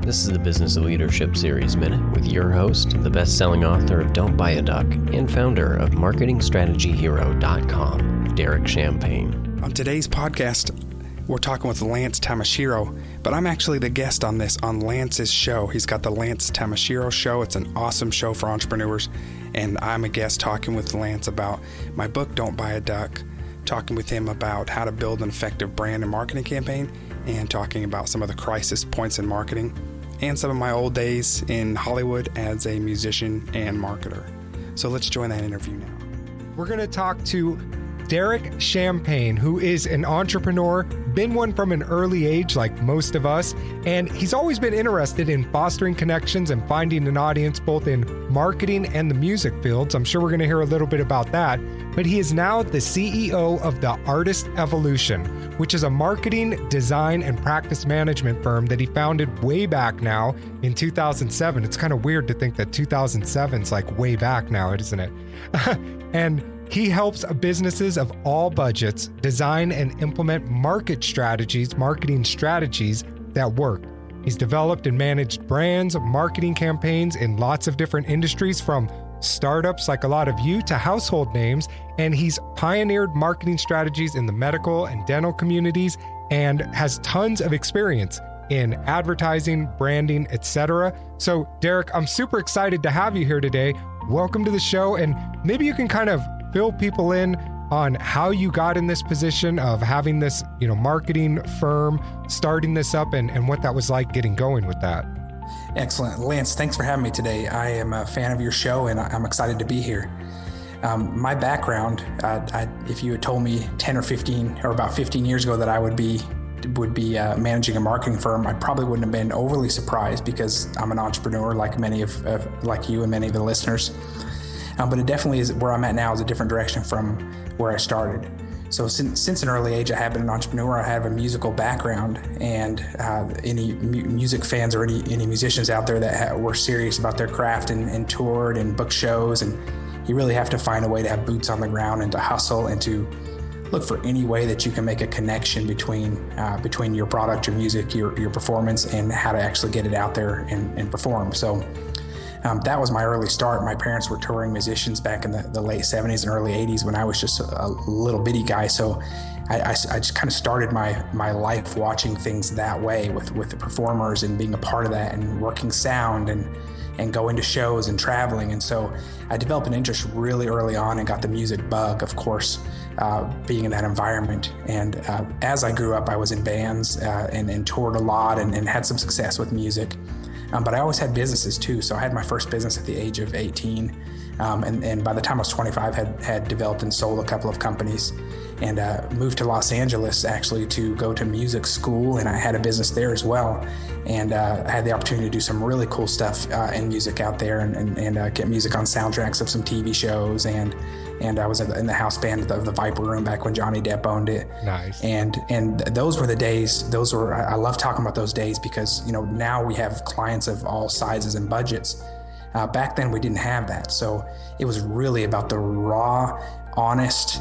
This is the Business of Leadership Series Minute with your host, the best-selling author of Don't Buy a Duck and founder of MarketingStrategyHero.com, Derek Champagne. On today's podcast, we're talking with Lance Tamashiro, but I'm actually the guest on Lance's show. He's got the Lance Tamashiro Show. It's an awesome show for entrepreneurs, and I'm a guest talking with Lance about my book, Don't Buy a Duck, talking with him about how to build an effective brand and marketing campaign, and talking about some of the crisis points in marketing, and some of my old days in Hollywood as a musician and marketer. So let's join that interview now. We're going to talk to Derek Champagne, who is an entrepreneur, been one from an early age like most of us, and he's always been interested in fostering connections and finding an audience both in marketing and the music fields. I'm sure we're going to hear a little bit about that, but he is now the CEO of The Artist Evolution, which is a marketing, design, and practice management firm that he founded way back now in 2007. It's kind of weird to think that 2007 is like way back now, isn't it? And he helps businesses of all budgets design and implement marketing strategies that work. He's developed and managed brands, marketing campaigns in lots of different industries, from startups like a lot of you to household names, and he's pioneered marketing strategies in the medical and dental communities and has tons of experience in advertising, branding, etc. So, Derek, I'm super excited to have you here today. Welcome to the show, and maybe you can kind of fill people in on how you got in this position of having this, marketing firm, starting this up, and what that was like getting going with that. Excellent. Lance, thanks for having me today. I am a fan of your show, and I'm excited to be here. My background, if you had told me 10 or 15 or about 15 years ago that I would be managing a marketing firm, I probably wouldn't have been overly surprised, because I'm an entrepreneur like many like you and many of the listeners. But it definitely is where I'm at now is a different direction from where I started. So since an early age, I have been an entrepreneur. I have a musical background, and any music fans or any musicians out there that were serious about their craft and toured and booked shows, and you really have to find a way to have boots on the ground and to hustle and to look for any way that you can make a connection between your product, your music, your performance, and how to actually get it out there and perform. So that was my early start. My parents were touring musicians back in the late 70s and early 80s when I was just a little bitty guy. So I just kind of started my life watching things that way with the performers and being a part of that and working sound and going to shows and traveling. And so I developed an interest really early on and got the music bug, of course, being in that environment. And as I grew up, I was in bands and toured a lot and had some success with music. But I always had businesses too. So I had my first business at the age of 18. And by the time I was 25, had developed and sold a couple of companies, and moved to Los Angeles actually to go to music school. And I had a business there as well. And I had the opportunity to do some really cool stuff in music out there and get music on soundtracks of some TV shows. And I was in the house band of the Viper Room back when Johnny Depp owned it. Nice. And those were the days. I love talking about those days because, now we have clients of all sizes and budgets. Back then we didn't have that. So it was really about the raw, honest,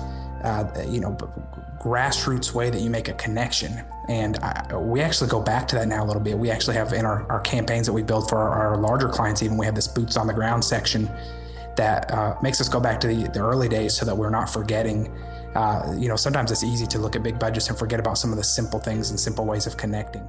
grassroots way that you make a connection. And we actually go back to that now a little bit. We actually have in our campaigns that we build for our larger clients, even we have this boots on the ground section that makes us go back to the early days so that we're not forgetting. Sometimes it's easy to look at big budgets and forget about some of the simple things and simple ways of connecting.